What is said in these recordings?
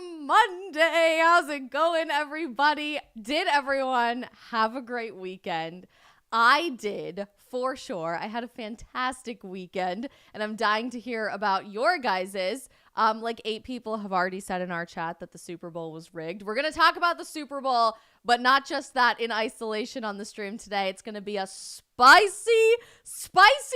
Monday. How's it going, everybody? Did everyone have a great weekend? I did, for sure. I had a fantastic weekend, and I'm dying to hear about your guys's. Like 8 people have already said in our chat that the Super Bowl was rigged. We're going to talk about the Super Bowl, but not just that in isolation on the stream today. It's going to be a spicy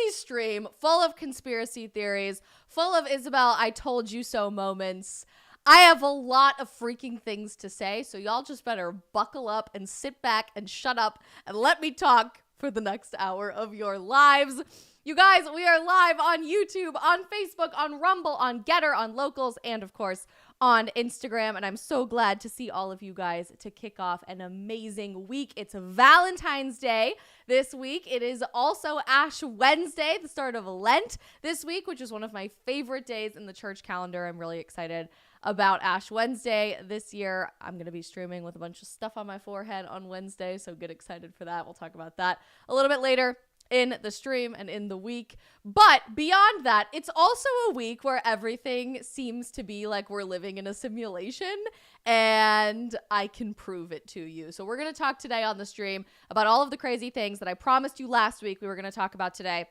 stream full of conspiracy theories, full of Isabel, I told you so moments. I have a lot of freaking things to say, so y'all just better buckle up and sit back and shut up and let me talk for the next hour of your lives. You guys, we are live on YouTube, on Facebook, on Rumble, on Getter, on Locals, and of course on Instagram. And I'm so glad to see all of you guys to kick off an amazing week. It's Valentine's Day this week. It is also Ash Wednesday, the start of Lent this week, which is one of my favorite days in the church calendar. I'm really excited about Ash Wednesday this year. I'm going to be streaming with a bunch of stuff on my forehead on Wednesday, so get excited for that. We'll talk about that a little bit later in the stream and in the week. But beyond that, it's also a week where everything seems to be like we're living in a simulation, and I can prove it to you. So we're going to talk today on the stream about all of the crazy things that I promised you last week we were going to talk about today.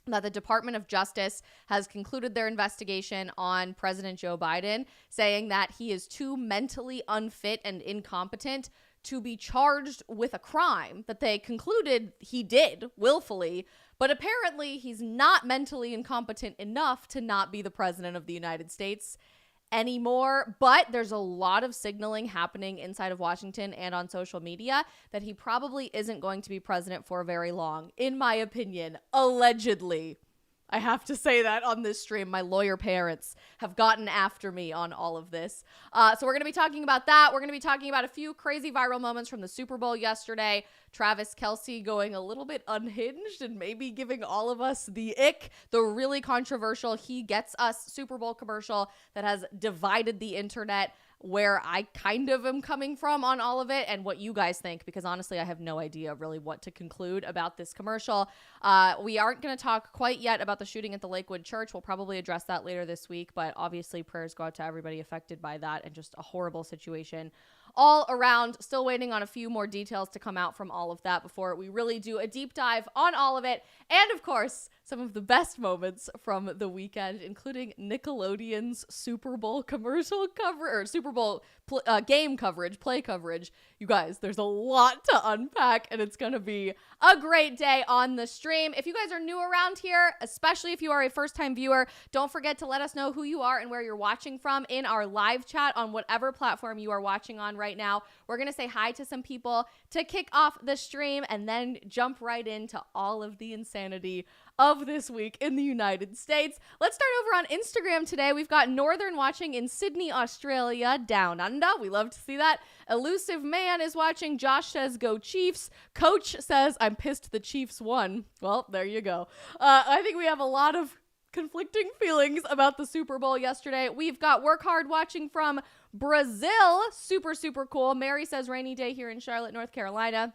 That the Department of Justice has concluded their investigation on President Joe Biden, saying that he is too mentally unfit and incompetent to be charged with a crime that they concluded he did willfully, but apparently he's not mentally incompetent enough to not be the president of the United States anymore. But there's a lot of signaling happening inside of Washington and on social media that he probably isn't going to be president for very long, in my opinion, allegedly. I have to say that on this stream. My lawyer parents have gotten after me on all of this. So we're going to be talking about that. We're going to be talking about a few crazy viral moments from the Super Bowl yesterday. Travis Kelce going a little bit unhinged and maybe giving all of us the ick. The really controversial He Gets Us Super Bowl commercial that has divided the internet, where I kind of am coming from on all of it and what you guys think, because honestly, I have no idea really what to conclude about this commercial. We aren't going to talk quite yet about the shooting at the Lakewood Church. We'll probably address that later this week, but obviously prayers go out to everybody affected by that, and just a horrible situation all around. Still waiting on a few more details to come out from all of that before we really do a deep dive on all of it. And of course, some of the best moments from the weekend, including Nickelodeon's Super Bowl commercial cover, or Super Bowl game coverage, play coverage. You guys, there's a lot to unpack, and it's going to be a great day on the stream. If you guys are new around here, especially if you are a first-time viewer, don't forget to let us know who you are and where you're watching from in our live chat on whatever platform you are watching on right now. We're going to say hi to some people to kick off the stream and then jump right into all of the insanity of this week in the United States. Let's start over on Instagram today. We've got Northern watching in Sydney, Australia, down under. We love to see that. Elusive Man is watching. Josh says, go Chiefs. Coach says, I'm pissed the Chiefs won. Well, there you go. I think we have a lot of conflicting feelings about the Super Bowl yesterday. We've got Work Hard watching from Brazil. Super, super cool. Mary says, rainy day here in Charlotte, North Carolina.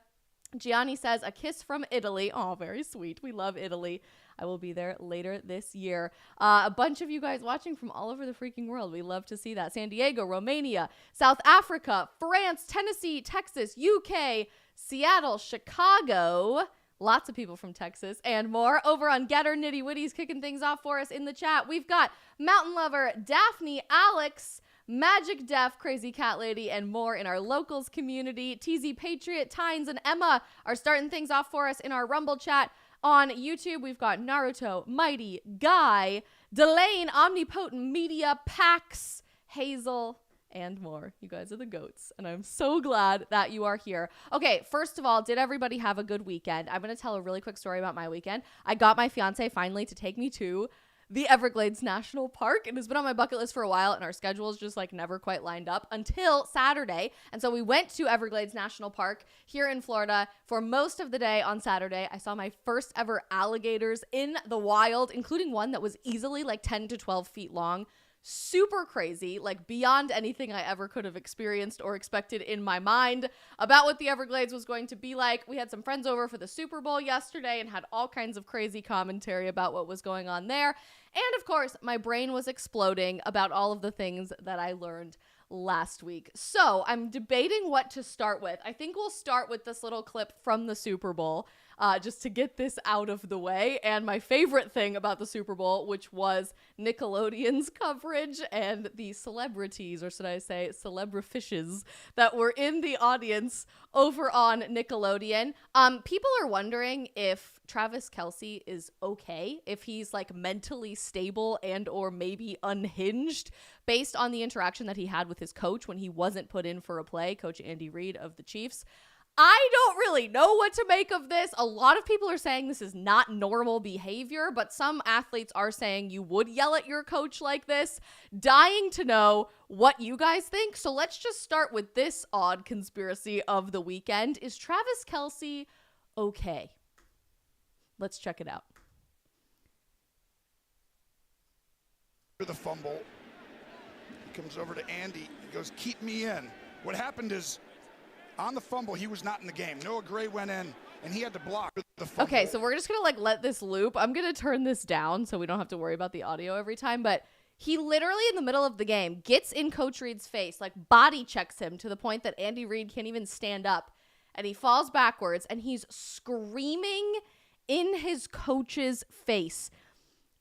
Gianni says, a kiss from Italy. Oh, very sweet. We love Italy. I will be there later this year. A bunch of you guys watching from all over the freaking world. We love to see that. San Diego, Romania, South Africa, France, Tennessee, Texas, UK, Seattle, Chicago. Lots of people from Texas and more. Over on Getter, Nitty Witty's kicking things off for us in the chat. We've got Mountain Lover, Daphne, Alex, Magic Def, Crazy Cat Lady, and more in our locals community. TZ Patriot, Tynes, and Emma are starting things off for us in our Rumble chat. On YouTube, we've got Naruto, Mighty, Guy, Delane, Omnipotent Media, Pax, Hazel, and more. You guys are the goats, and I'm so glad that you are here. Okay, first of all, did everybody have a good weekend? I'm going to tell a really quick story about my weekend. I got my fiance finally to take me to the Everglades National Park. It has been on my bucket list for a while, and our schedules just like never quite lined up until Saturday. And so we went to Everglades National Park here in Florida for most of the day on Saturday. I saw my first ever alligators in the wild, including one that was easily like 10 to 12 feet long. Super crazy, like beyond anything I ever could have experienced or expected in my mind about what the Everglades was going to be like. We had some friends over for the Super Bowl yesterday and had all kinds of crazy commentary about what was going on there. And of course, my brain was exploding about all of the things that I learned last week. So I'm debating what to start with. I think we'll start with this little clip from the Super Bowl, just to get this out of the way. And my favorite thing about the Super Bowl, which was Nickelodeon's coverage and the celebrities, or should I say celebrifishes, that were in the audience over on Nickelodeon. People are wondering if Travis Kelce is okay, if he's like mentally stable and or maybe unhinged based on the interaction that he had with his coach when he wasn't put in for a play, Coach Andy Reid of the Chiefs. I don't really know what to make of this. A lot of people are saying this is not normal behavior, but some athletes are saying you would yell at your coach like this. Dying to know what you guys think. So let's just start with this odd conspiracy of the weekend. Is Travis Kelce okay? Let's check it out. The fumble. He comes over to Andy. He goes, keep me in. What happened is, on the fumble, he was not in the game. Noah Gray went in, and he had to block the fumble. Okay, so we're just going to like let this loop. I'm going to turn this down so we don't have to worry about the audio every time. But he literally, in the middle of the game, gets in Coach Reid's face, like body checks him to the point that Andy Reid can't even stand up. And he falls backwards, and he's screaming in his coach's face.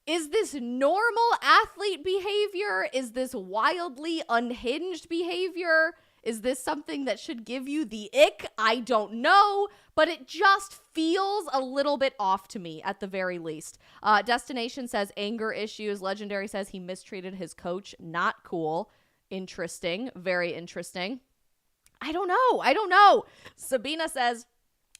Is this normal athlete behavior? Is this wildly unhinged behavior? Is this something that should give you the ick? I don't know, but it just feels a little bit off to me at the very least. Destination says anger issues. Legendary says he mistreated his coach. Not cool. Interesting. Very interesting. I don't know. Sabina says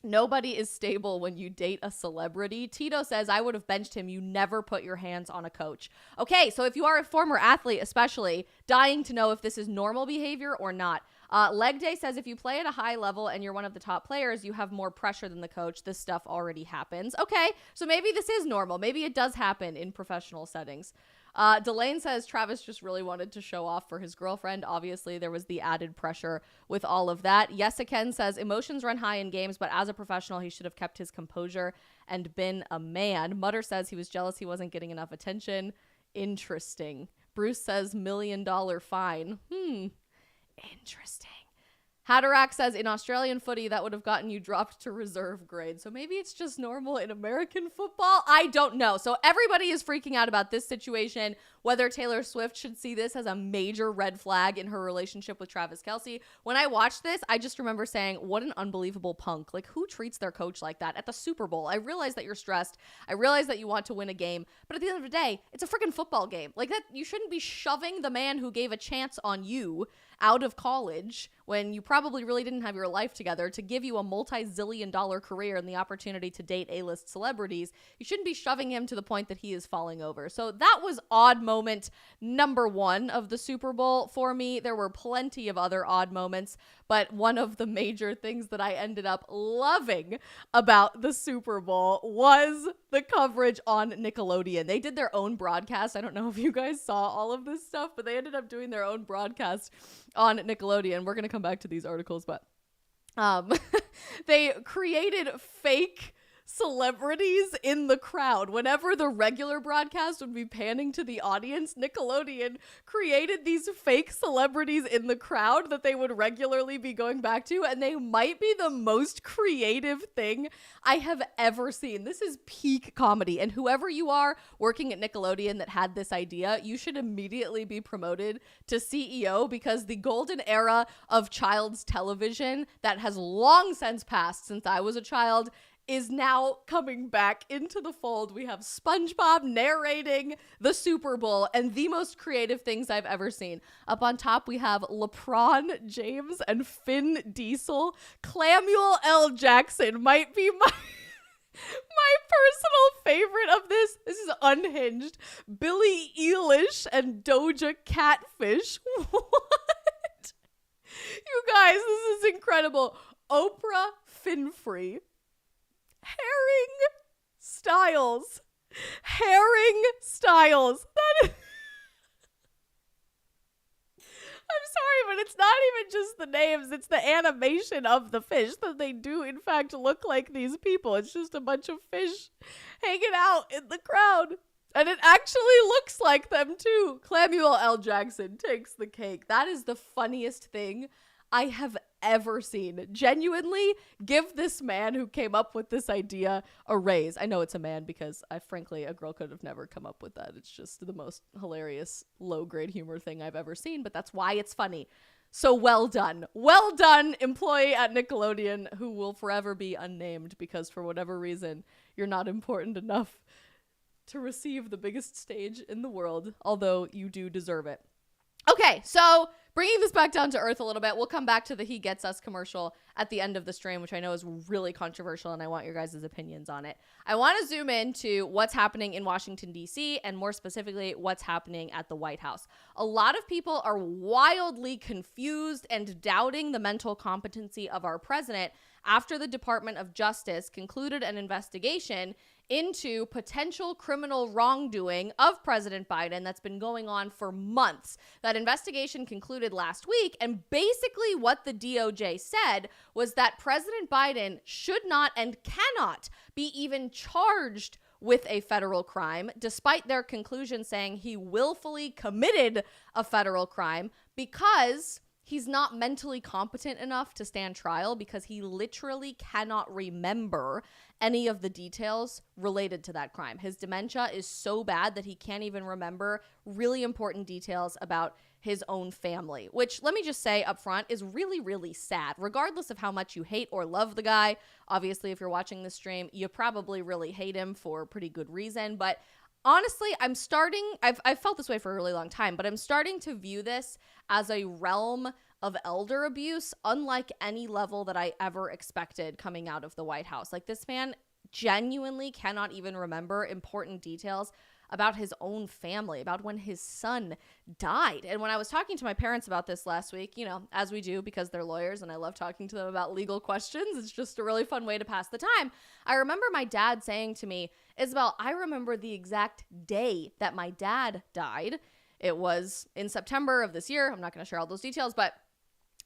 nobody is stable when you date a celebrity. Tito says, I would have benched him. You never put your hands on a coach. Okay, so if you are a former athlete, especially, dying to know if this is normal behavior or not. Leg Day says, if you play at a high level and you're one of the top players, you have more pressure than the coach. This stuff already happens. Okay, so maybe this is normal. Maybe it does happen in professional settings. Delane says Travis just really wanted to show off for his girlfriend. Obviously, there was the added pressure with all of that. Yesiken says emotions run high in games, but as a professional, he should have kept his composure and been a man. Mutter says he was jealous he wasn't getting enough attention. Interesting. Bruce says $1 million fine. Interesting. Hatterack says in Australian footy, that would have gotten you dropped to reserve grade. So maybe it's just normal in American football. I don't know. So everybody is freaking out about this situation, whether Taylor Swift should see this as a major red flag in her relationship with Travis Kelce. When I watched this, I just remember saying, what an unbelievable punk. Like, who treats their coach like that at the Super Bowl? I realize that you're stressed. I realize that you want to win a game. But at the end of the day, it's a freaking football game. Like that, you shouldn't be shoving the man who gave a chance on you out of college when you probably really didn't have your life together to give you a multi-zillion-dollar career and the opportunity to date A-list celebrities. You shouldn't be shoving him to the point that he is falling over. So that was odd moment number one of the Super Bowl for me. There were plenty of other odd moments, but one of the major things that I ended up loving about the Super Bowl was the coverage on Nickelodeon. They did their own broadcast. I don't know if you guys saw all of this stuff, but they ended up doing their own broadcast on Nickelodeon. We're going to come back to these articles, but they created fake celebrities in the crowd. Whenever the regular broadcast would be panning to the audience, Nickelodeon created these fake celebrities in the crowd that they would regularly be going back to, and they might be the most creative thing I have ever seen. This is peak comedy, and whoever you are working at Nickelodeon that had this idea, you should immediately be promoted to CEO, because the golden era of child's television that has long since passed since I was a child is now coming back into the fold. We have SpongeBob narrating the Super Bowl and the most creative things I've ever seen. Up on top, we have LeBron James and Finn Diesel. Clamuel L. Jackson might be my personal favorite of this. This is Unhinged. Billie Eilish and Doja Catfish. What? You guys, this is incredible. Oprah Winfrey. Herring Styles. That is... I'm sorry, but it's not even just the names. It's the animation of the fish that they do, in fact, look like these people. It's just a bunch of fish hanging out in the crowd. And it actually looks like them too. Samuel L. Jackson takes the cake. That is the funniest thing I have ever seen. Genuinely, give this man who came up with this idea a raise. I know it's a man because frankly, a girl could have never come up with that. It's just the most hilarious low-grade humor thing I've ever seen, but that's why it's funny. So well done. Well done, employee at Nickelodeon who will forever be unnamed because for whatever reason, you're not important enough to receive the biggest stage in the world, although you do deserve it. Okay, so bringing this back down to earth a little bit, we'll come back to the He Gets Us commercial at the end of the stream, which I know is really controversial, and I want your guys' opinions on it. I want to zoom into what's happening in Washington, D.C., and more specifically, what's happening at the White House. A lot of people are wildly confused and doubting the mental competency of our president after the Department of Justice concluded an investigation into potential criminal wrongdoing of President Biden that's been going on for months. That investigation concluded last week, and basically what the DOJ said was that President Biden should not and cannot be even charged with a federal crime, despite their conclusion saying he willfully committed a federal crime because he's not mentally competent enough to stand trial because he literally cannot remember any of the details related to that crime. His dementia is so bad that he can't even remember really important details about his own family, which let me just say up front is really, really sad. Regardless of how much you hate or love the guy, obviously if you're watching this stream, you probably really hate him for pretty good reason, but honestly, I've felt this way for a really long time, but I'm starting to view this as a realm of elder abuse, unlike any level that I ever expected coming out of the White House. Like, this man genuinely cannot even remember important details about his own family, about when his son died. And when I was talking to my parents about this last week, you know, as we do because they're lawyers and I love talking to them about legal questions, it's just a really fun way to pass the time. I remember my dad saying to me, Isabel, I remember the exact day that my dad died. It was in September of this year. I'm not going to share all those details, but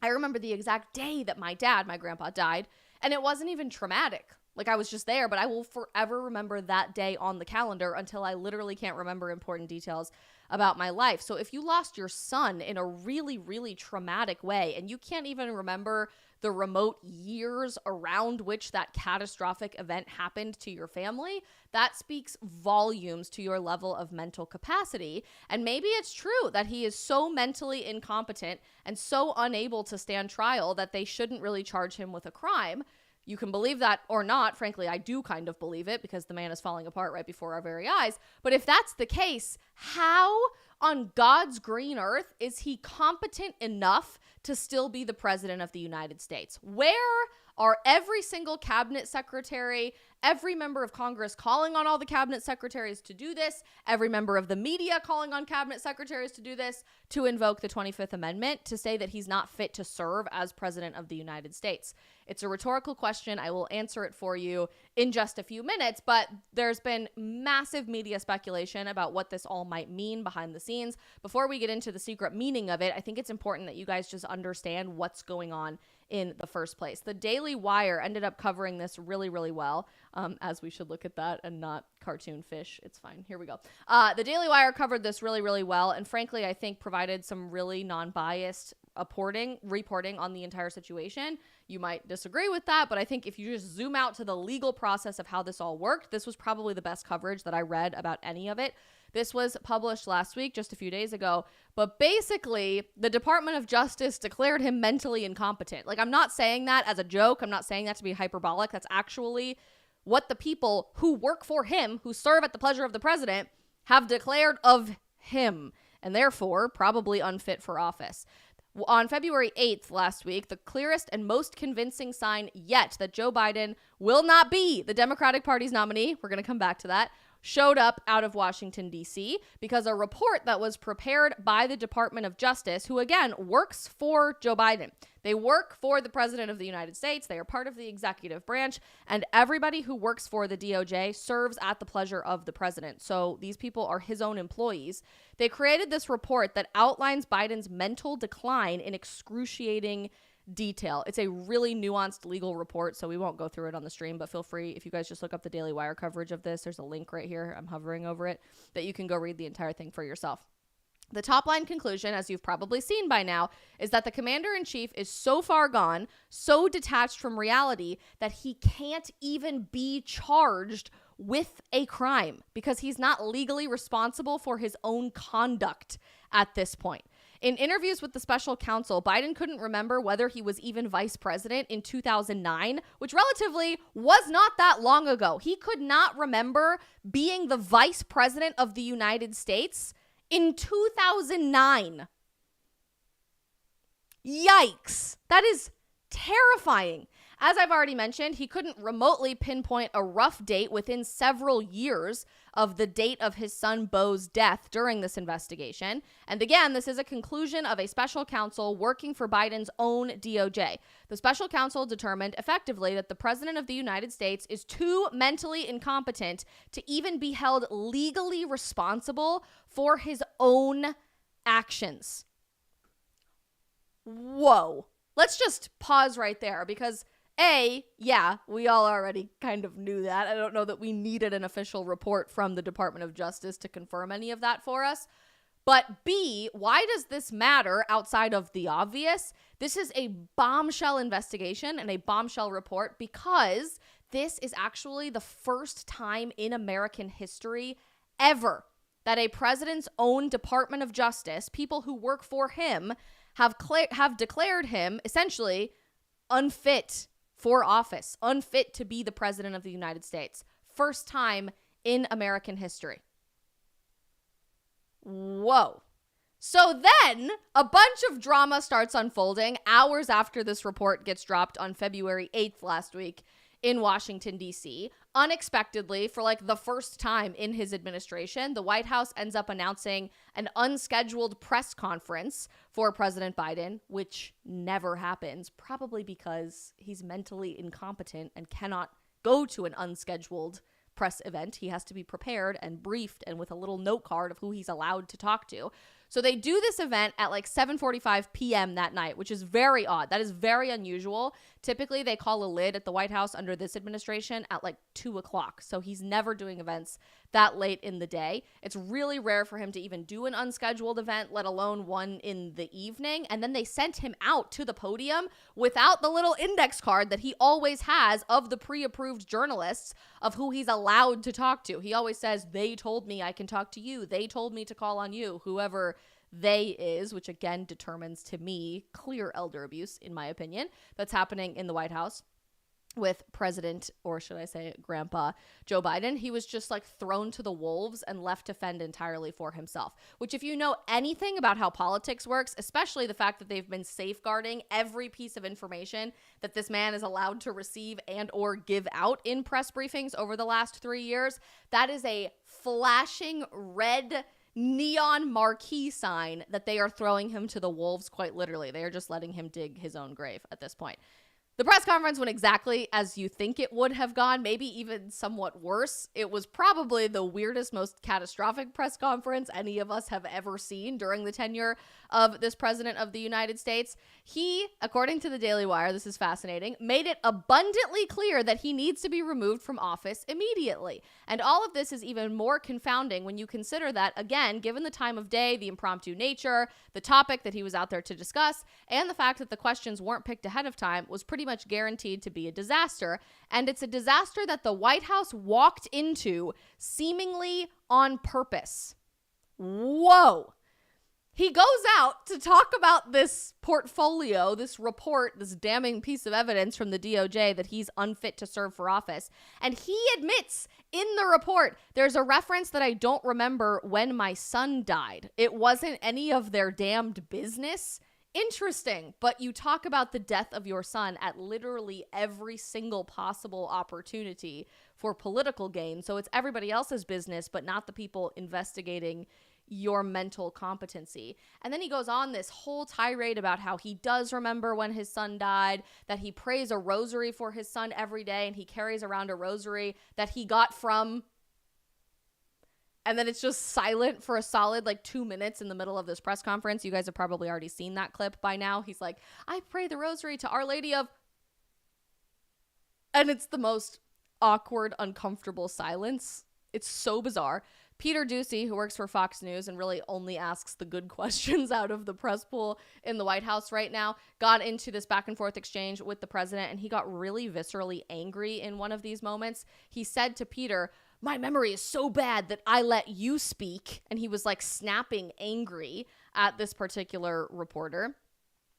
I remember the exact day that my grandpa died, and it wasn't even traumatic. Like, I was just there, but I will forever remember that day on the calendar until I literally can't remember important details about my life. So if you lost your son in a really, really traumatic way, and you can't even remember the remote years around which that catastrophic event happened to your family, that speaks volumes to your level of mental capacity. And maybe it's true that he is so mentally incompetent and so unable to stand trial that they shouldn't really charge him with a crime. You can believe that or not. Frankly, I do kind of believe it because the man is falling apart right before our very eyes. But if that's the case, how on God's green earth is he competent enough to still be the president of the United States? Where are every single cabinet secretary, every member of Congress calling on all the cabinet secretaries to do this, every member of the media calling on cabinet secretaries to do this, to invoke the 25th Amendment, to say that he's not fit to serve as president of the United States? It's a rhetorical question. I will answer it for you in just a few minutes, but there's been massive media speculation about what this all might mean behind the scenes. Before we get into the secret meaning of it, I think it's important that you guys just understand what's going on in the first place. The Daily Wire ended up covering this really, really well, as we should look at that and not cartoon fish. It's fine. Here we go. The Daily Wire covered this really, really well, and frankly, I think provided some really non-biased reporting on the entire situation. You might disagree with that, but I think if you just zoom out to the legal process of how this all worked, this was probably the best coverage that I read about any of it. This was published last week, just a few days ago, but basically the Department of Justice declared him mentally incompetent. Like, I'm not saying that as a joke. I'm not saying that to be hyperbolic. That's actually what the people who work for him, who serve at the pleasure of the president, have declared of him, and therefore probably unfit for office. On February 8th last week, the clearest and most convincing sign yet that Joe Biden will not be the Democratic Party's nominee, we're going to come back to that, showed up out of Washington, D.C., because a report that was prepared by the Department of Justice, who again works for Joe Biden. They work for the President of the United States. They are part of the executive branch, and everybody who works for the DOJ serves at the pleasure of the president. So these people are his own employees. They created this report that outlines Biden's mental decline in excruciating detail. It's a really nuanced legal report, so we won't go through it on the stream, but feel free, if you guys just look up the Daily Wire coverage of this, there's a link right here, I'm hovering over it, that you can go read the entire thing for yourself. The top line conclusion, as you've probably seen by now, is that the commander-in-chief is so far gone, so detached from reality, that he can't even be charged with a crime because he's not legally responsible for his own conduct at this point. In interviews with the special counsel, Biden couldn't remember whether he was even vice president in 2009, which relatively was not that long ago. He could not remember being the vice president of the United States in 2009. Yikes. That is terrifying. As I've already mentioned, he couldn't remotely pinpoint a rough date within several years of the date of his son Beau's death during this investigation. And again, this is a conclusion of a special counsel working for Biden's own DOJ. The special counsel determined effectively that the president of the United States is too mentally incompetent to even be held legally responsible for his own actions. Whoa. Let's just pause right there because yeah, we all already kind of knew that. I don't know that we needed an official report from the Department of Justice to confirm any of that for us. But B, why does this matter outside of the obvious? This is a bombshell investigation and a bombshell report because this is actually the first time in American history ever that a president's own Department of Justice, people who work for him, have declared him essentially unfit for office, unfit to be the president of the United States. First time in American history. Whoa. So then a bunch of drama starts unfolding hours after this report gets dropped on February 8th last week in Washington, D.C. Unexpectedly, for like the first time in his administration, the White House ends up announcing an unscheduled press conference for President Biden, which never happens, probably because he's mentally incompetent and cannot go to an unscheduled press event. He has to be prepared and briefed and with a little note card of who he's allowed to talk to. So they do this event at like 7:45 p.m. that night, which is very odd. That is very unusual. Typically, they call a lid at the White House under this administration at like 2 o'clock. So he's never doing events that late in the day. It's really rare for him to even do an unscheduled event, let alone one in the evening. And then they sent him out to the podium without the little index card that he always has of the pre-approved journalists of who he's allowed to talk to. He always says, they told me I can talk to you. They told me to call on you, whoever they is, which again determines to me clear elder abuse, in my opinion, that's happening in the White House with President, or should I say Grandpa, Joe Biden. He was just like thrown to the wolves and left to fend entirely for himself, which if you know anything about how politics works, especially the fact that they've been safeguarding every piece of information that this man is allowed to receive and or give out in press briefings over the last 3 years, that is a flashing red neon marquee sign that they are throwing him to the wolves, quite literally. They are just letting him dig his own grave at this point. The press conference went exactly as you think it would have gone, maybe even somewhat worse. It was probably the weirdest, most catastrophic press conference any of us have ever seen during the tenure of this president of the United States. He, according to the Daily Wire, this is fascinating, made it abundantly clear that he needs to be removed from office immediately. And all of this is even more confounding when you consider that, again, given the time of day, the impromptu nature, the topic that he was out there to discuss, and the fact that the questions weren't picked ahead of time was pretty much guaranteed to be a disaster. And it's a disaster that the White House walked into seemingly on purpose. Whoa. He goes out to talk about this portfolio, this report, this damning piece of evidence from the DOJ that he's unfit to serve for office. And he admits in the report, there's a reference that I don't remember when my son died. It wasn't any of their damned business. Interesting, but you talk about the death of your son at literally every single possible opportunity for political gain. So it's everybody else's business, but not the people investigating your mental competency. And then he goes on this whole tirade about how he does remember when his son died, that he prays a rosary for his son every day, and he carries around a rosary that he got from And then it's just silent for a solid 2 minutes in the middle of this press conference. You guys have probably already seen that clip by now. He's like, I pray the rosary to Our Lady of... And it's the most awkward, uncomfortable silence. It's so bizarre. Peter Doocy, who works for Fox News and really only asks the good questions out of the press pool in the White House right now, got into this back and forth exchange with the president, and he got really viscerally angry in one of these moments. He said to Peter, my memory is so bad that I let you speak. And he was snapping angry at this particular reporter.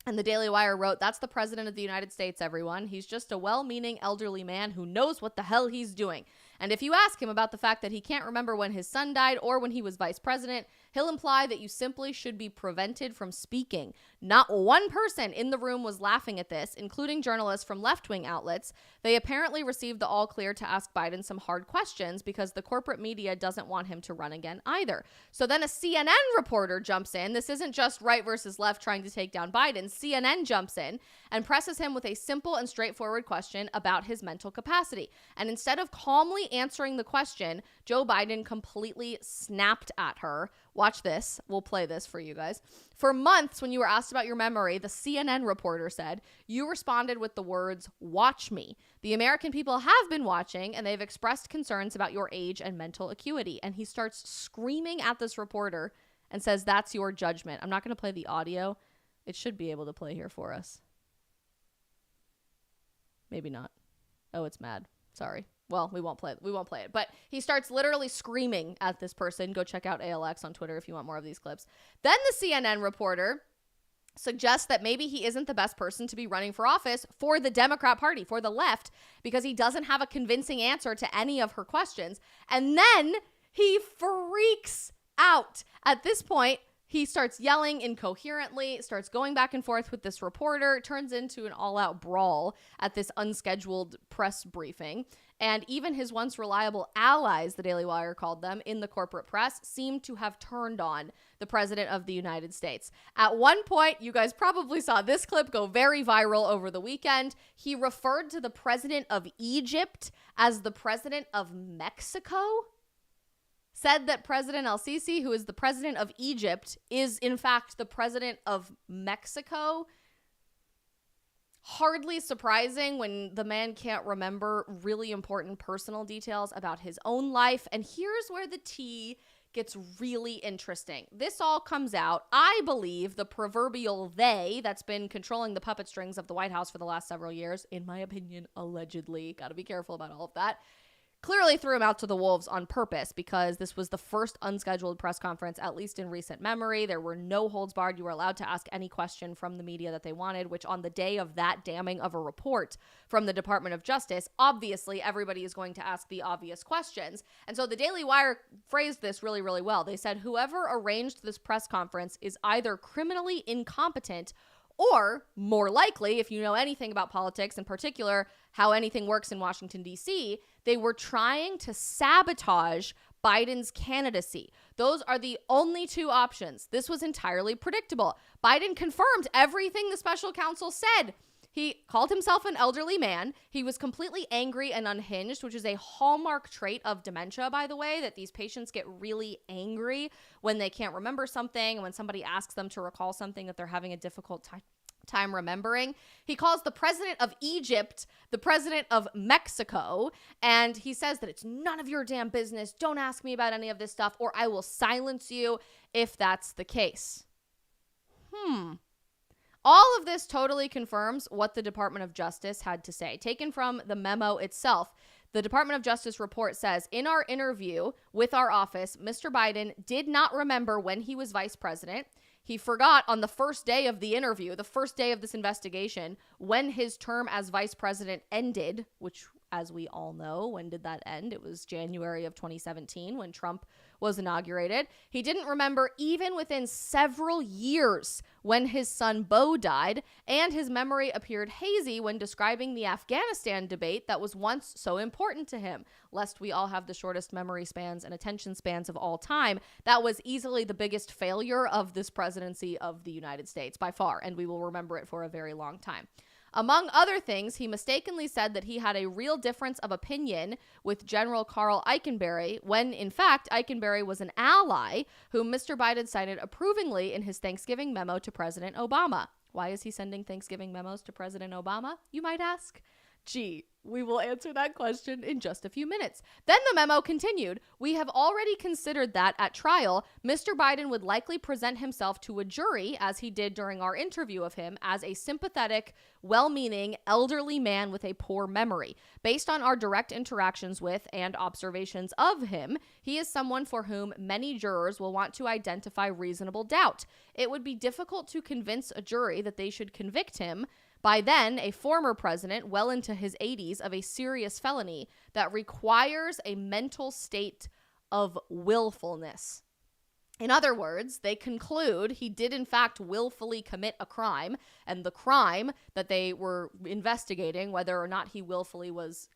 And the Daily Wire wrote, that's the president of the United States, everyone. He's just a well-meaning elderly man who knows what the hell he's doing. And if you ask him about the fact that he can't remember when his son died or when he was vice president, he'll imply that you simply should be prevented from speaking. Not one person in the room was laughing at this, including journalists from left-wing outlets. They apparently received the all clear to ask Biden some hard questions because the corporate media doesn't want him to run again either. So then a CNN reporter jumps in. This isn't just right versus left trying to take down Biden. CNN jumps in and presses him with a simple and straightforward question about his mental capacity. And instead of calmly answering the question, Joe Biden completely snapped at her. Watch this. We'll play this for you guys. For months, when you were asked about your memory, the CNN reporter said, you responded with the words, watch me. The American people have been watching, and they've expressed concerns about your age and mental acuity. And he starts screaming at this reporter and says, that's your judgment. I'm not going to play the audio. It should be able to play here for us. Maybe not. Oh, it's mad. Sorry. Well, we won't play it. But he starts literally screaming at this person. Go check out ALX on Twitter if you want more of these clips. Then the CNN reporter suggests that maybe he isn't the best person to be running for office for the Democrat Party, for the left, because he doesn't have a convincing answer to any of her questions. And then he freaks out. At this point, he starts yelling incoherently, starts going back and forth with this reporter, turns into an all-out brawl at this unscheduled press briefing. And even his once reliable allies, the Daily Wire called them, in the corporate press, seem to have turned on the president of the United States. At one point, you guys probably saw this clip go very viral over the weekend. He referred to the president of Egypt as the president of Mexico. Said that President El-Sisi, who is the president of Egypt, is in fact the president of Mexico. Hardly surprising when the man can't remember really important personal details about his own life. And here's where the tea gets really interesting. This all comes out, I believe, the proverbial they that's been controlling the puppet strings of the White House for the last several years, in my opinion, allegedly, got to be careful about all of that, clearly threw him out to the wolves on purpose because this was the first unscheduled press conference, at least in recent memory. There were no holds barred. You were allowed to ask any question from the media that they wanted, which on the day of that damning of a report from the Department of Justice, obviously everybody is going to ask the obvious questions. And so the Daily Wire phrased this really, really well. They said, whoever arranged this press conference is either criminally incompetent or, more likely, if you know anything about politics, in particular how anything works in Washington, D.C., they were trying to sabotage Biden's candidacy. Those are the only two options. This was entirely predictable. Biden confirmed everything the special counsel said. He called himself an elderly man. He was completely angry and unhinged, which is a hallmark trait of dementia, by the way, that these patients get really angry when they can't remember something, and when somebody asks them to recall something that they're having a difficult time remembering. He calls the president of Egypt the president of Mexico, and he says that it's none of your damn business. Don't ask me about any of this stuff, or I will silence you if that's the case. All of this totally confirms what the Department of Justice had to say. Taken from the memo itself, the Department of Justice report says, in our interview with our office, Mr. Biden did not remember when he was vice president. He forgot on the first day of the interview, the first day of this investigation, when his term as vice president ended, which, as we all know, when did that end? It was January of 2017 when Trump was inaugurated. He didn't remember even within several years when his son Beau died, and his memory appeared hazy when describing the Afghanistan debate that was once so important to him. Lest we all have the shortest memory spans and attention spans of all time, that was easily the biggest failure of this presidency of the United States by far, and we will remember it for a very long time. Among other things, he mistakenly said that he had a real difference of opinion with General Carl Eikenberry, when in fact Eikenberry was an ally whom Mr. Biden cited approvingly in his Thanksgiving memo to President Obama. Why is he sending Thanksgiving memos to President Obama, you might ask? Gee, we will answer that question in just a few minutes. Then the memo continued, "We have already considered that at trial, Mr. Biden would likely present himself to a jury, as he did during our interview of him, as a sympathetic, well-meaning, elderly man with a poor memory. Based on our direct interactions with and observations of him, he is someone for whom many jurors will want to identify reasonable doubt. It would be difficult to convince a jury that they should convict him, by then a former president, well into his 80s, of a serious felony that requires a mental state of willfulness." In other words, they conclude he did in fact willfully commit a crime, and the crime that they were investigating, whether or not he willfully was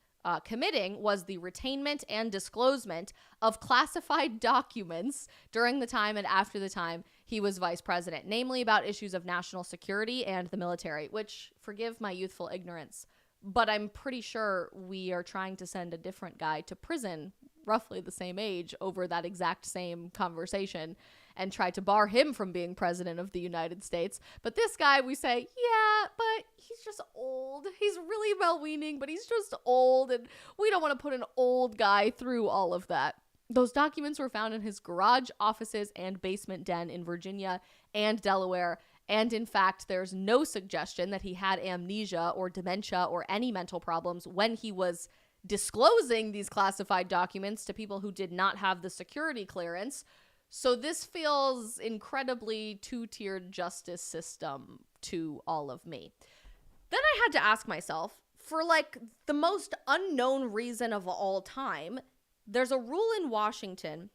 committing, was the retainment and disclosement of classified documents during the time and after the time he was vice president, namely about issues of national security and the military, which, forgive my youthful ignorance, but I'm pretty sure we are trying to send a different guy to prison roughly the same age over that exact same conversation and try to bar him from being president of the United States. But this guy, we say, yeah, but he's just old. He's really well-meaning, but he's just old, and we don't want to put an old guy through all of that. Those documents were found in his garage, offices, and basement den in Virginia and Delaware. And in fact, there's no suggestion that he had amnesia or dementia or any mental problems when he was disclosing these classified documents to people who did not have the security clearance. So this feels incredibly two-tiered justice system to all of me. Then I had to ask myself, for like the most unknown reason of all time, there's a rule in Washington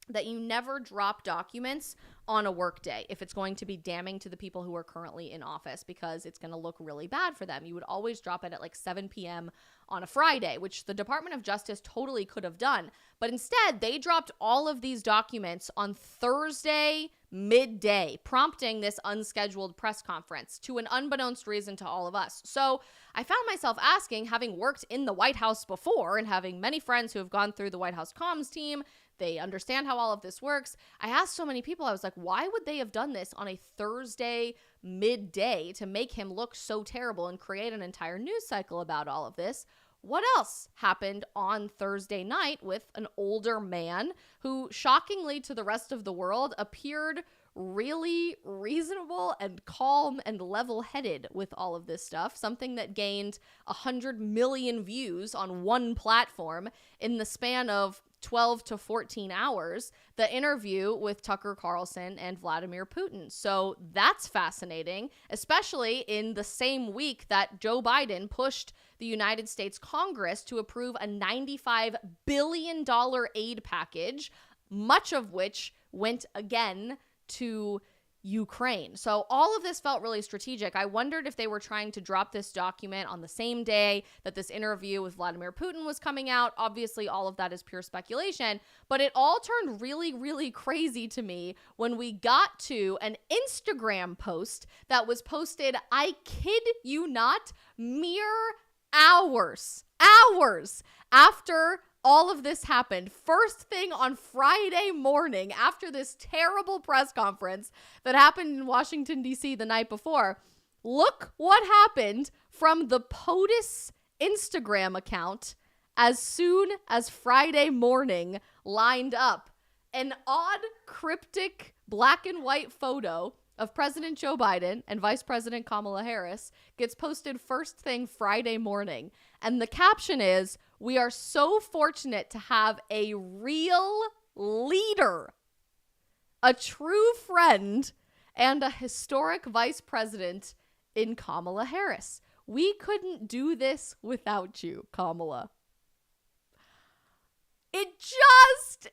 that you never drop documents on a work day if it's going to be damning to the people who are currently in office, because it's going to look really bad for them. You would always drop it at like 7 p.m. on a Friday, which the Department of Justice totally could have done. But instead, they dropped all of these documents on Thursday midday, prompting this unscheduled press conference to an unbeknownst reason to all of us. So I found myself asking, having worked in the White House before and having many friends who have gone through the White House comms team, they understand how all of this works. I asked so many people, I was like, why would they have done this on a Thursday midday to make him look so terrible and create an entire news cycle about all of this? What else happened on Thursday night with an older man who, shockingly to the rest of the world, appeared really reasonable and calm and level-headed with all of this stuff, something that gained 100 million views on one platform in the span of 12 to 14 hours, the interview with Tucker Carlson and Vladimir Putin. So that's fascinating, especially in the same week that Joe Biden pushed the United States Congress to approve a $95 billion aid package, much of which went again to Ukraine. So all of this felt really strategic. I wondered if they were trying to drop this document on the same day that this interview with Vladimir Putin was coming out. Obviously, all of that is pure speculation, but it all turned really, really crazy to me when we got to an Instagram post that was posted, I kid you not, mere hours after all of this happened. First thing on Friday morning, after this terrible press conference that happened in Washington, D.C. the night before, look what happened from the POTUS Instagram account as soon as Friday morning lined up. An odd, cryptic, black and white photo of President Joe Biden and Vice President Kamala Harris gets posted first thing Friday morning. And the caption is, "We are so fortunate to have a real leader, a true friend, and a historic vice president in Kamala Harris. We couldn't do this without you, Kamala." It just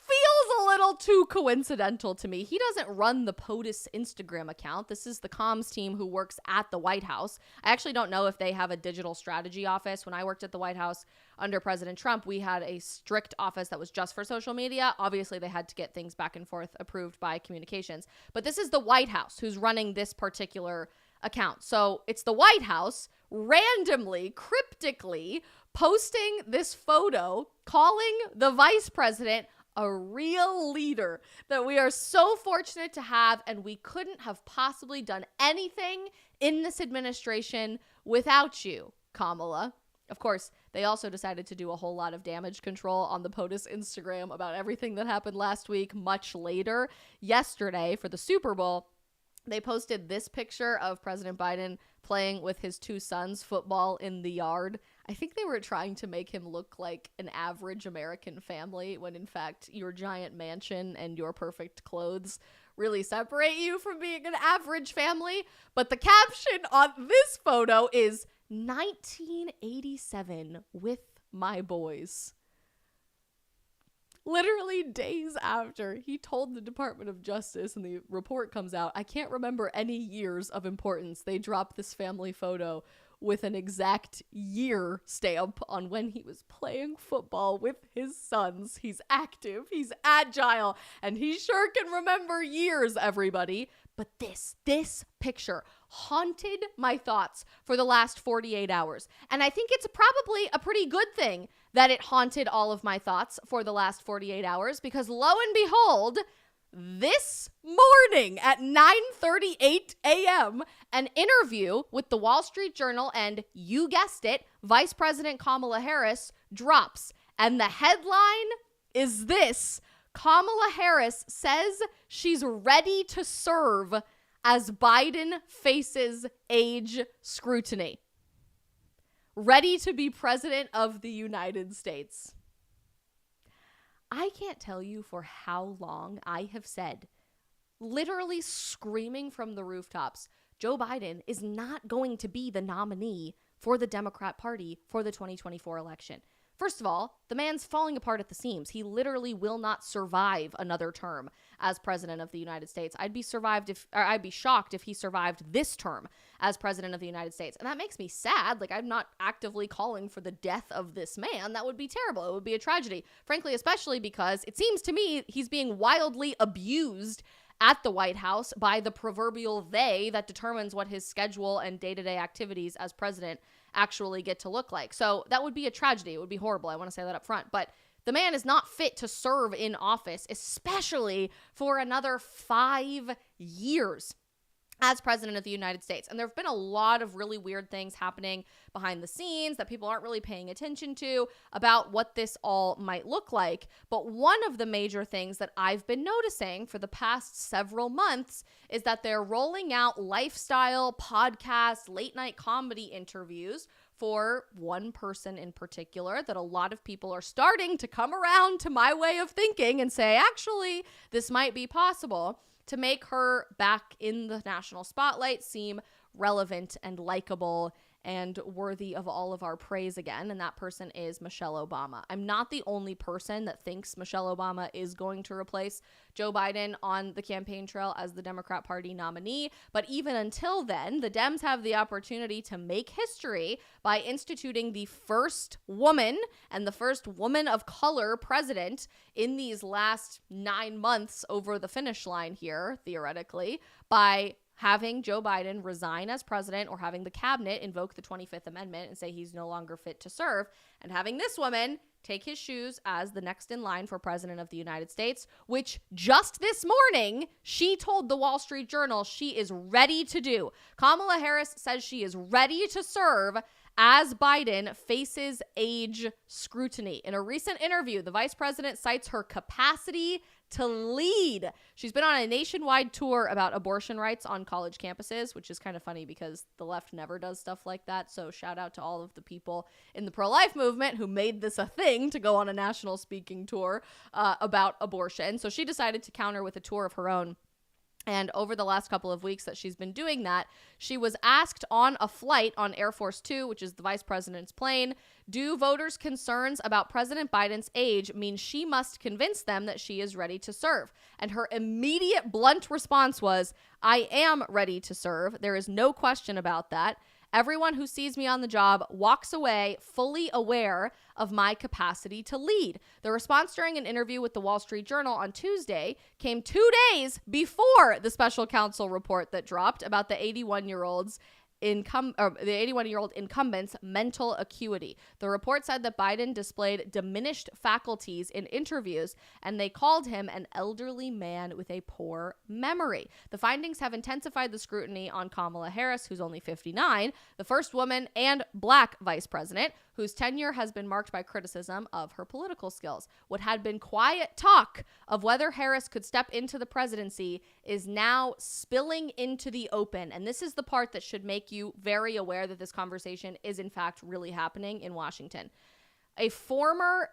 feels a little too coincidental to me. He doesn't run the POTUS Instagram account. This is the comms team who works at the White House. I actually don't know if they have a digital strategy office. When I worked at the White House under President Trump, we had a strict office that was just for social media. Obviously, they had to get things back and forth approved by communications. But this is the White House who's running this particular account. So it's the White House randomly, cryptically posting this photo, calling the vice president a real leader that we are so fortunate to have, and we couldn't have possibly done anything in this administration without you, Kamala. Of course, they also decided to do a whole lot of damage control on the POTUS Instagram about everything that happened last week much later. Yesterday, for the Super Bowl, they posted this picture of President Biden playing with his two sons football in the yard. I think they were trying to make him look like an average American family when in fact your giant mansion and your perfect clothes really separate you from being an average family. But the caption on this photo is 1987 with my boys. Literally days after he told the Department of Justice and the report comes out, I can't remember any years of importance. They dropped this family photo with an exact year stamp on when he was playing football with his sons. He's active, he's agile, and he sure can remember years, everybody. But this picture haunted my thoughts for the last 48 hours. And I think it's probably a pretty good thing that it haunted all of my thoughts for the last 48 hours, because lo and behold, this morning at 9:38 a.m., an interview with the Wall Street Journal and, you guessed it, Vice President Kamala Harris drops. And the headline is this: Kamala Harris says she's ready to serve as Biden faces age scrutiny. Ready to be president of the United States. I can't tell you for how long I have said, literally screaming from the rooftops, Joe Biden is not going to be the nominee for the Democrat Party for the 2024 election. First of all, the man's falling apart at the seams. He literally will not survive another term as president of the United States. I'd be shocked if he survived this term as president of the United States. And that makes me sad. Like, I'm not actively calling for the death of this man. That would be terrible. It would be a tragedy. Frankly, especially because it seems to me he's being wildly abused at the White House by the proverbial they that determines what his schedule and day-to-day activities as president actually get to look like. So that would be a tragedy. It would be horrible. I want to say that up front. But the man is not fit to serve in office, especially for another 5 years as president of the United States. And there have been a lot of really weird things happening behind the scenes that people aren't really paying attention to about what this all might look like. But one of the major things that I've been noticing for the past several months is that they're rolling out lifestyle podcast, late night comedy interviews for one person in particular that a lot of people are starting to come around to my way of thinking and say, actually, this might be possible, to make her back in the national spotlight seem relevant and likable and worthy of all of our praise again. And that person is Michelle Obama. I'm not the only person that thinks Michelle Obama is going to replace Joe Biden on the campaign trail as the Democrat Party nominee. But even until then, the Dems have the opportunity to make history by instituting the first woman and the first woman of color president in these last 9 months over the finish line here, theoretically, by having Joe Biden resign as president or having the cabinet invoke the 25th Amendment and say he's no longer fit to serve, and having this woman take his shoes as the next in line for president of the United States, which just this morning, she told the Wall Street Journal she is ready to do. Kamala Harris says she is ready to serve as Biden faces age scrutiny. In a recent interview, the vice president cites her capacity to lead. She's been on a nationwide tour about abortion rights on college campuses, which is kind of funny because the left never does stuff like that. So shout out to all of the people in the pro-life movement who made this a thing to go on a national speaking tour about abortion. So she decided to counter with a tour of her own. And over the last couple of weeks that she's been doing that, she was asked on a flight on Air Force Two, which is the vice president's plane, do voters' concerns about President Biden's age mean she must convince them that she is ready to serve? And her immediate blunt response was, I am ready to serve. There is no question about that. Everyone who sees me on the job walks away fully aware of my capacity to lead. The response during an interview with the Wall Street Journal on Tuesday came 2 days before the special counsel report that dropped about the 81-year-old incumbent's mental acuity. The report said that Biden displayed diminished faculties in interviews, and they called him an elderly man with a poor memory. The findings have intensified the scrutiny on Kamala Harris, who's only 59, the first woman and Black vice president, whose tenure has been marked by criticism of her political skills. What had been quiet talk of whether Harris could step into the presidency is now spilling into the open. And this is the part that should make you very aware that this conversation is in fact really happening in Washington. A former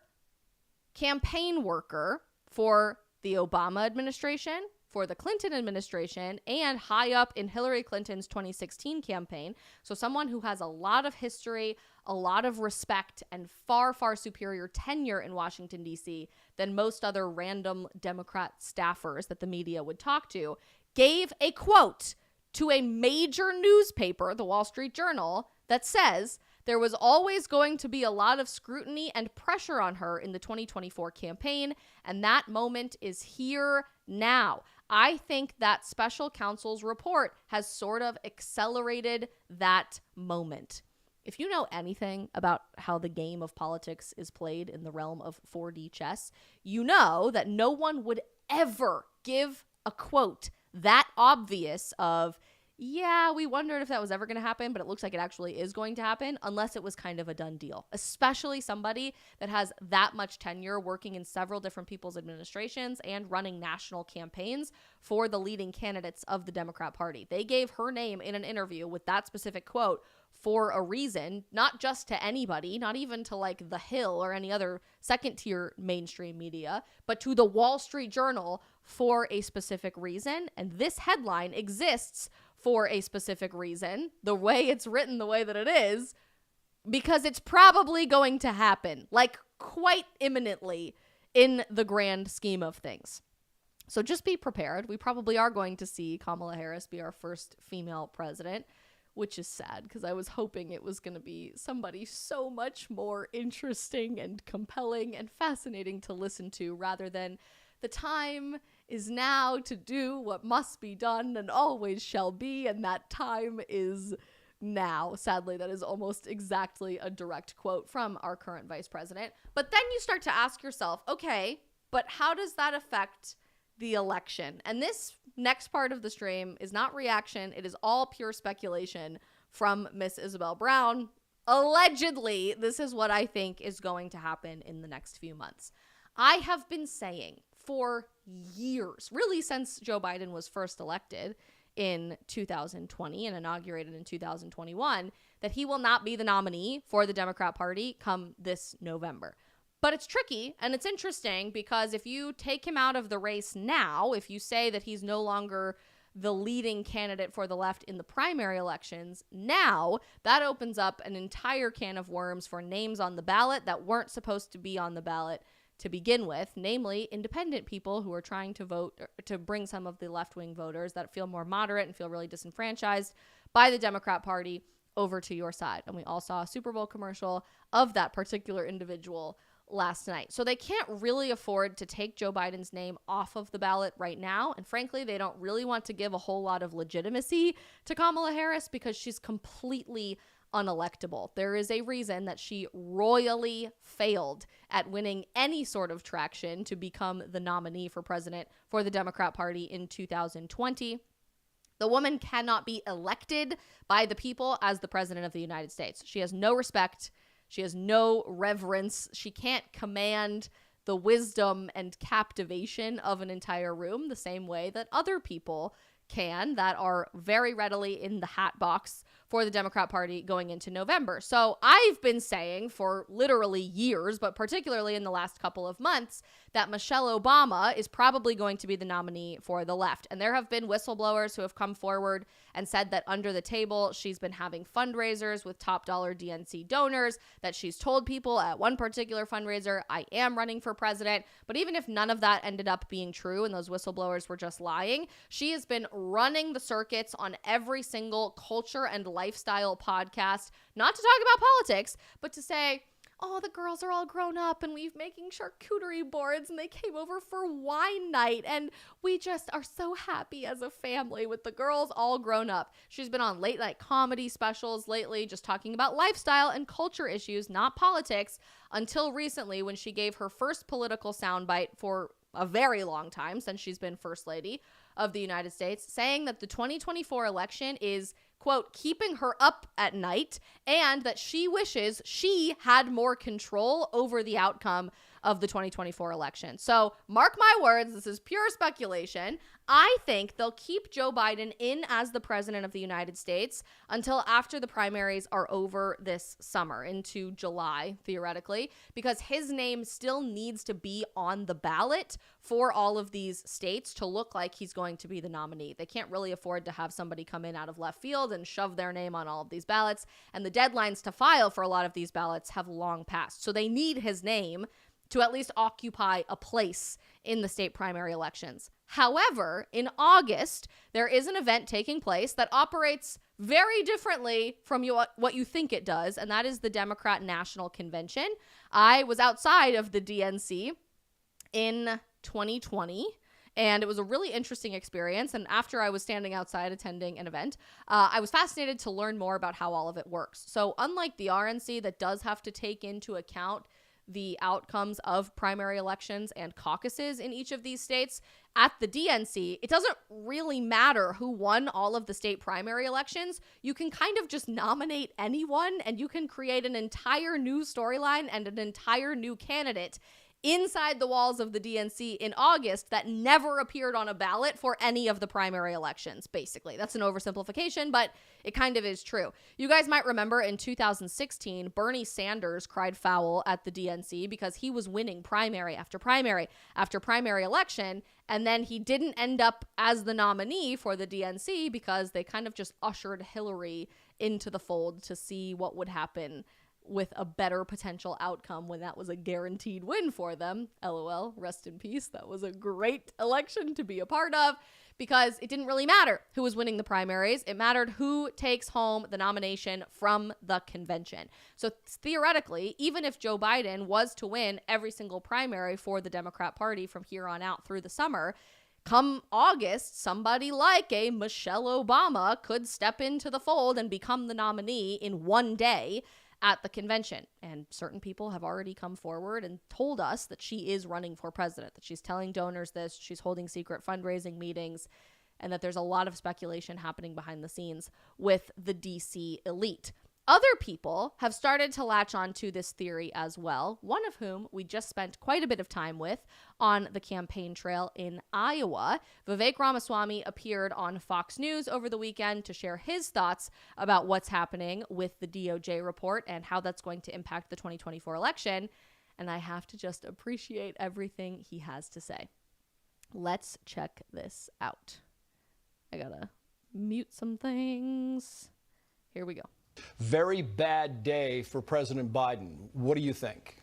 campaign worker for the Obama administration, for the Clinton administration, and high up in Hillary Clinton's 2016 campaign. So someone who has a lot of history, a lot of respect, and far, far superior tenure in Washington, D.C. than most other random Democrat staffers that the media would talk to, gave a quote to a major newspaper, the Wall Street Journal, that says there was always going to be a lot of scrutiny and pressure on her in the 2024 campaign, and that moment is here now. I think that special counsel's report has sort of accelerated that moment. If you know anything about how the game of politics is played in the realm of 4D chess, you know that no one would ever give a quote that obvious of, yeah, we wondered if that was ever going to happen, but it looks like it actually is going to happen, unless it was kind of a done deal, especially somebody that has that much tenure working in several different people's administrations and running national campaigns for the leading candidates of the Democrat Party. They gave her name in an interview with that specific quote for a reason, not just to anybody, not even to like The Hill or any other second tier mainstream media, but to the Wall Street Journal for a specific reason. And this headline exists for a specific reason, the way it's written, the way that it is, because it's probably going to happen, like quite imminently in the grand scheme of things. So just be prepared. We probably are going to see Kamala Harris be our first female president, which is sad because I was hoping it was going to be somebody so much more interesting and compelling and fascinating to listen to, rather than the time is now to do what must be done and always shall be, and that time is now. Sadly, that is almost exactly a direct quote from our current vice president. But then you start to ask yourself, okay, but how does that affect the election? And this next part of the stream is not reaction. It is all pure speculation from Miss Isabel Brown. Allegedly, this is what I think is going to happen in the next few months. I have been saying for years, really since Joe Biden was first elected in 2020 and inaugurated in 2021, that he will not be the nominee for the Democrat Party come this November. But it's tricky and it's interesting because if you take him out of the race now, if you say that he's no longer the leading candidate for the left in the primary elections now, that opens up an entire can of worms for names on the ballot that weren't supposed to be on the ballot to begin with, namely independent people who are trying to vote to bring some of the left-wing voters that feel more moderate and feel really disenfranchised by the Democrat Party over to your side. And we all saw a Super Bowl commercial of that particular individual last night. So they can't really afford to take Joe Biden's name off of the ballot right now. And frankly, they don't really want to give a whole lot of legitimacy to Kamala Harris because she's completely unelectable. There is a reason that she royally failed at winning any sort of traction to become the nominee for president for the Democrat Party in 2020. The woman cannot be elected by the people as the president of the United States. She has no respect. She has no reverence. She can't command the wisdom and captivation of an entire room the same way that other people can that are very readily in the hat box for the Democrat Party going into November. So I've been saying for literally years, but particularly in the last couple of months, that Michelle Obama is probably going to be the nominee for the left. And there have been whistleblowers who have come forward and said that under the table, she's been having fundraisers with top dollar DNC donors, that she's told people at one particular fundraiser, I am running for president. But even if none of that ended up being true and those whistleblowers were just lying, she has been running the circuits on every single culture and lifestyle podcast, not to talk about politics, but to say, oh, the girls are all grown up and we're making charcuterie boards and they came over for wine night and we just are so happy as a family with the girls all grown up. She's been on late night comedy specials lately, just talking about lifestyle and culture issues, not politics, until recently when she gave her first political soundbite for a very long time since she's been First Lady of the United States, saying that the 2024 election is, quote, keeping her up at night, and that she wishes she had more control over the outcome of the 2024 election. So mark my words, this is pure speculation. I think they'll keep Joe Biden in as the president of the United States until after the primaries are over this summer, into July, theoretically, because his name still needs to be on the ballot for all of these states to look like he's going to be the nominee. They can't really afford to have somebody come in out of left field and shove their name on all of these ballots, and the deadlines to file for a lot of these ballots have long passed. So they need his name to at least occupy a place in the state primary elections. However, in August, there is an event taking place that operates very differently from what you think it does, and that is the Democrat National Convention. I was outside of the DNC in 2020, and it was a really interesting experience. And after I was standing outside attending an event, I was fascinated to learn more about how all of it works. So unlike the RNC that does have to take into account the outcomes of primary elections and caucuses in each of these states, at the DNC, it doesn't really matter who won all of the state primary elections. You can kind of just nominate anyone and you can create an entire new storyline and an entire new candidate inside the walls of the DNC in August that never appeared on a ballot for any of the primary elections, basically. That's an oversimplification, but it kind of is true. You guys might remember in 2016, Bernie Sanders cried foul at the DNC because he was winning primary after primary after primary election, and then he didn't end up as the nominee for the DNC because they kind of just ushered Hillary into the fold to see what would happen with a better potential outcome when that was a guaranteed win for them. LOL, rest in peace. That was a great election to be a part of because it didn't really matter who was winning the primaries. It mattered who takes home the nomination from the convention. So theoretically, even if Joe Biden was to win every single primary for the Democrat Party from here on out through the summer, come August, somebody like a Michelle Obama could step into the fold and become the nominee in one day at the convention. And certain people have already come forward and told us that she is running for president, that she's telling donors this, she's holding secret fundraising meetings, and that there's a lot of speculation happening behind the scenes with the DC elite. Other people have started to latch on to this theory as well, one of whom we just spent quite a bit of time with on the campaign trail in Iowa. Vivek Ramaswamy appeared on Fox News over the weekend to share his thoughts about what's happening with the DOJ report and how that's going to impact the 2024 election. And I have to just appreciate everything he has to say. Let's check this out. I gotta mute some things. Here we go. Very bad day for President Biden. What do you think?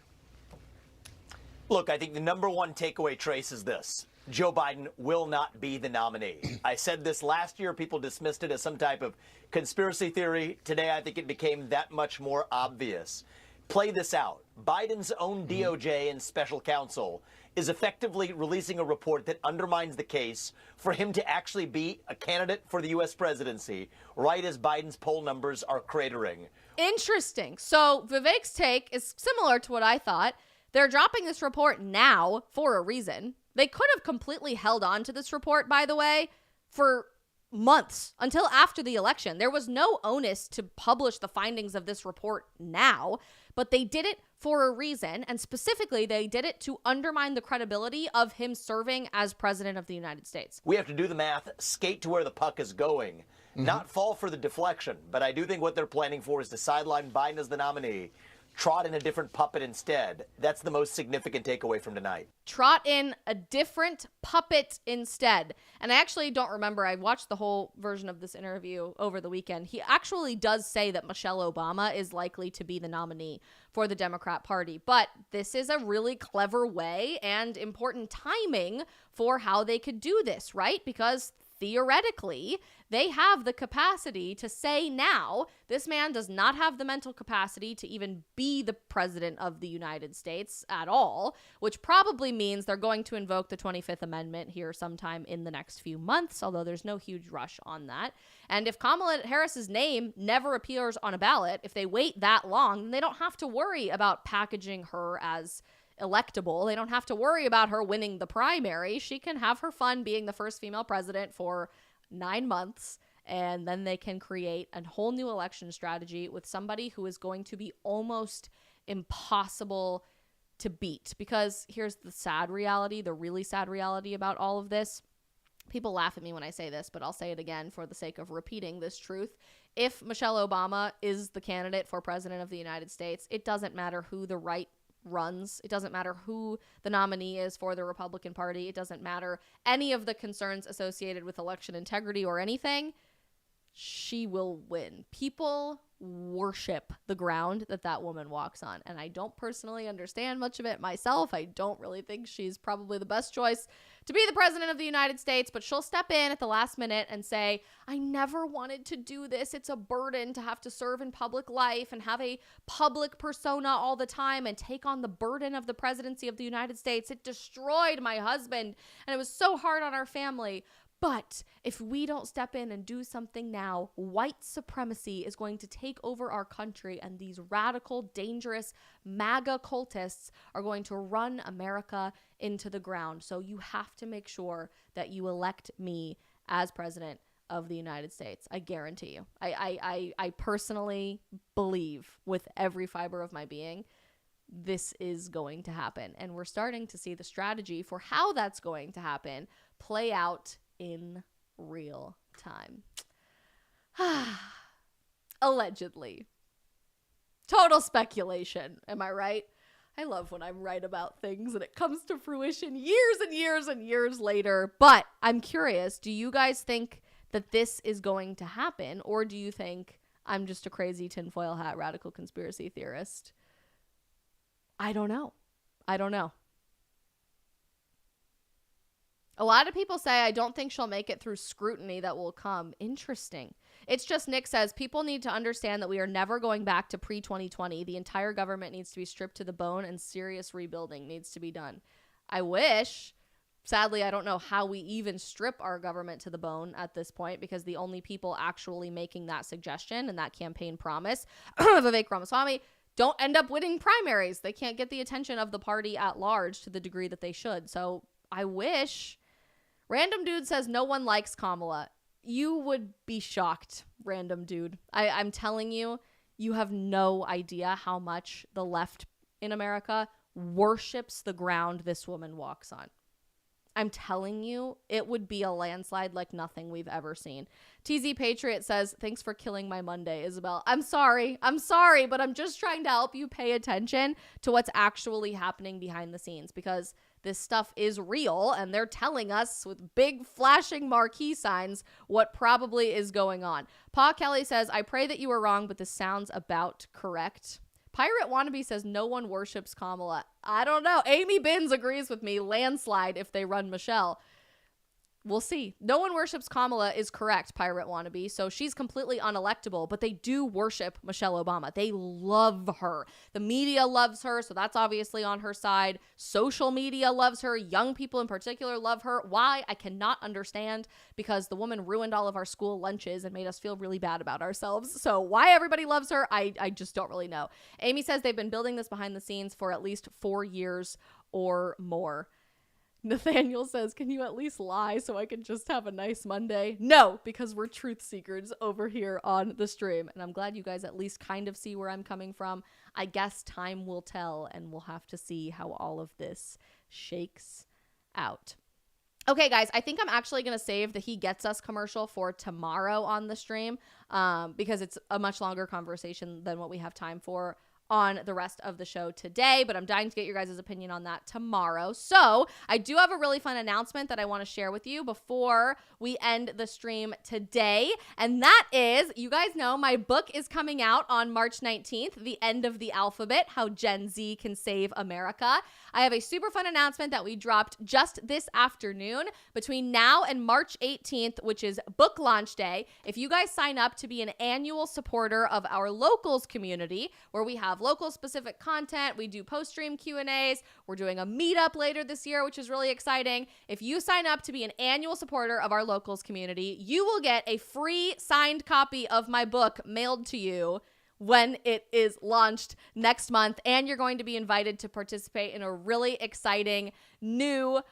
Look, I think the number one takeaway, Trace, is this. Joe Biden will not be the nominee. I said this last year. People dismissed it as some type of conspiracy theory. Today, I think it became that much more obvious. Play this out. Biden's own DOJ and special counsel is effectively releasing a report that undermines the case for him to actually be a candidate for the U.S. presidency, right as Biden's poll numbers are cratering. Interesting. So Vivek's take is similar to what I thought. They're dropping this report now for a reason. They could have completely held on to this report, by the way, for months until after the election. There was no onus to publish the findings of this report now, but they did it for a reason, and specifically they did it to undermine the credibility of him serving as president of the United States. We have to do the math, skate to where the puck is going, not fall for the deflection, but I do think what they're planning for is to sideline Biden as the nominee, trot in a different puppet instead. That's the most significant takeaway from tonight. Trot in a different puppet instead. And I actually don't remember. I watched the whole version of this interview over the weekend. He actually does say that Michelle Obama is likely to be the nominee for the Democrat Party. But this is a really clever way and important timing for how they could do this, right? Because theoretically, they have the capacity to say now, this man does not have the mental capacity to even be the president of the United States at all, which probably means they're going to invoke the 25th Amendment here sometime in the next few months, although there's no huge rush on that. And if Kamala Harris's name never appears on a ballot, if they wait that long, then they don't have to worry about packaging her as electable. They don't have to worry about her winning the primary. She can have her fun being the first female president for 9 months, and then they can create a whole new election strategy with somebody who is going to be almost impossible to beat. Because here's the sad reality, the really sad reality about all of this. People laugh at me when I say this, but I'll say it again for the sake of repeating this truth. If Michelle Obama is the candidate for president of the United States, it doesn't matter who the right runs. It doesn't matter who the nominee is for the Republican Party. It doesn't matter any of the concerns associated with election integrity or anything. She will win. People worship the ground that woman walks on. And I don't personally understand much of it myself. I don't really think she's probably the best choice to be the president of the United States, but she'll step in at the last minute and say, I never wanted to do this. It's a burden to have to serve in public life and have a public persona all the time and take on the burden of the presidency of the United States. It destroyed my husband and it was so hard on our family. But if we don't step in and do something now, white supremacy is going to take over our country, and these radical, dangerous MAGA cultists are going to run America into the ground. So you have to make sure that you elect me as president of the United States. I guarantee you. I personally believe with every fiber of my being this is going to happen. And we're starting to see the strategy for how that's going to happen play out in real time. Allegedly. Total speculation. Am I right? I love when I'm right about things and it comes to fruition years and years and years later. But I'm curious, do you guys think that this is going to happen? Or do you think I'm just a crazy tinfoil hat radical conspiracy theorist? I don't know. A lot of people say, I don't think she'll make it through scrutiny that will come. Interesting. It's just Nick says, people need to understand that we are never going back to pre-2020. The entire government needs to be stripped to the bone and serious rebuilding needs to be done. I wish. Sadly, I don't know how we even strip our government to the bone at this point, because the only people actually making that suggestion and that campaign promise, Vivek Ramaswamy, don't end up winning primaries. They can't get the attention of the party at large to the degree that they should. So I wish. Random Dude says no one likes Kamala. You would be shocked, Random Dude. I'm telling you, you have no idea how much the left in America worships the ground this woman walks on. I'm telling you, it would be a landslide like nothing we've ever seen. TZ Patriot says, thanks for killing my Monday, Isabel. I'm sorry, but I'm just trying to help you pay attention to what's actually happening behind the scenes, because this stuff is real and they're telling us with big flashing marquee signs what probably is going on. Pa Kelly says, I pray that you are wrong, but this sounds about correct. Pirate Wannabe says no one worships Kamala. I don't know. Amy Binns agrees with me. Landslide if they run Michelle. We'll see. No one worships Kamala is correct, Pirate Wannabe. So she's completely unelectable, but they do worship Michelle Obama. They love her. The media loves her, so that's obviously on her side. Social media loves her. Young people in particular love her. Why? I cannot understand, because the woman ruined all of our school lunches and made us feel really bad about ourselves. So why everybody loves her, I just don't really know. Amy says they've been building this behind the scenes for at least 4 years or more. Nathaniel says, can you at least lie so I can just have a nice Monday? No, because we're truth seekers over here on the stream. And I'm glad you guys at least kind of see where I'm coming from. I guess time will tell, and we'll have to see how all of this shakes out. Okay, guys, I think I'm actually going to save the He Gets Us commercial for tomorrow on the stream, because it's a much longer conversation than what we have time for on the rest of the show today, but I'm dying to get your guys' opinion on that tomorrow. So I do have a really fun announcement that I want to share with you before we end the stream today. And that is, you guys know my book is coming out on March 19th, The End of the Alphabet, How Gen Z Can Save America. I have a super fun announcement that we dropped just this afternoon. Between now and March 18th, which is book launch day, if you guys sign up to be an annual supporter of our locals community, where we have local specific content, we do post-stream Q&As, we're doing a meetup later this year, which is really exciting. If you sign up to be an annual supporter of our locals community, you will get a free signed copy of my book mailed to you when it is launched next month, and you're going to be invited to participate in a really exciting new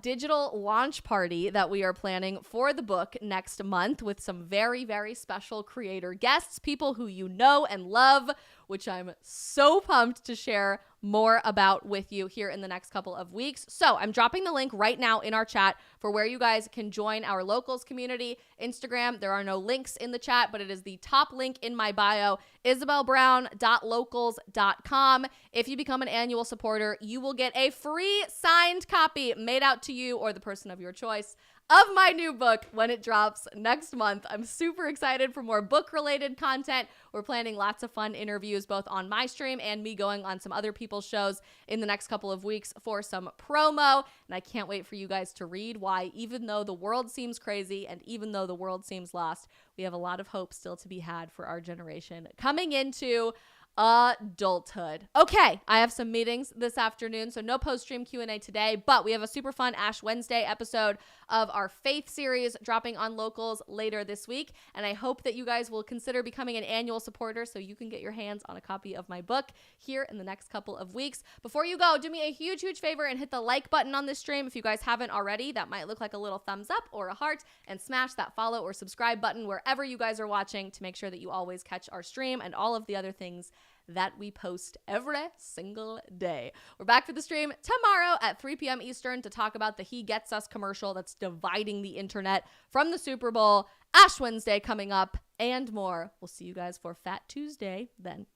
digital launch party that we are planning for the book next month with some very, very special creator guests, people who you know and love, which I'm so pumped to share more about with you here in the next couple of weeks. So I'm dropping the link right now in our chat for where you guys can join our locals community. Instagram, there are no links in the chat, but it is the top link in my bio, isabelbrown.locals.com. If you become an annual supporter, you will get a free signed copy made out to you or the person of your choice of my new book when it drops next month. I'm super excited for more book-related content. We're planning lots of fun interviews both on my stream and me going on some other people's shows in the next couple of weeks for some promo. And I can't wait for you guys to read why, even though the world seems crazy and even though the world seems lost, we have a lot of hope still to be had for our generation coming into adulthood. Okay, I have some meetings this afternoon, so no post-stream Q&A today, but we have a super fun Ash Wednesday episode of our Faith series dropping on locals later this week, and I hope that you guys will consider becoming an annual supporter so you can get your hands on a copy of my book here in the next couple of weeks. Before you go, do me a huge, huge favor and hit the like button on this stream if you guys haven't already. That might look like a little thumbs up or a heart, and smash that follow or subscribe button wherever you guys are watching to make sure that you always catch our stream and all of the other things that we post every single day. We're back for the stream tomorrow at 3 p.m. Eastern to talk about the He Gets Us commercial that's dividing the internet from the Super Bowl, Ash Wednesday coming up, and more. We'll see you guys for Fat Tuesday then.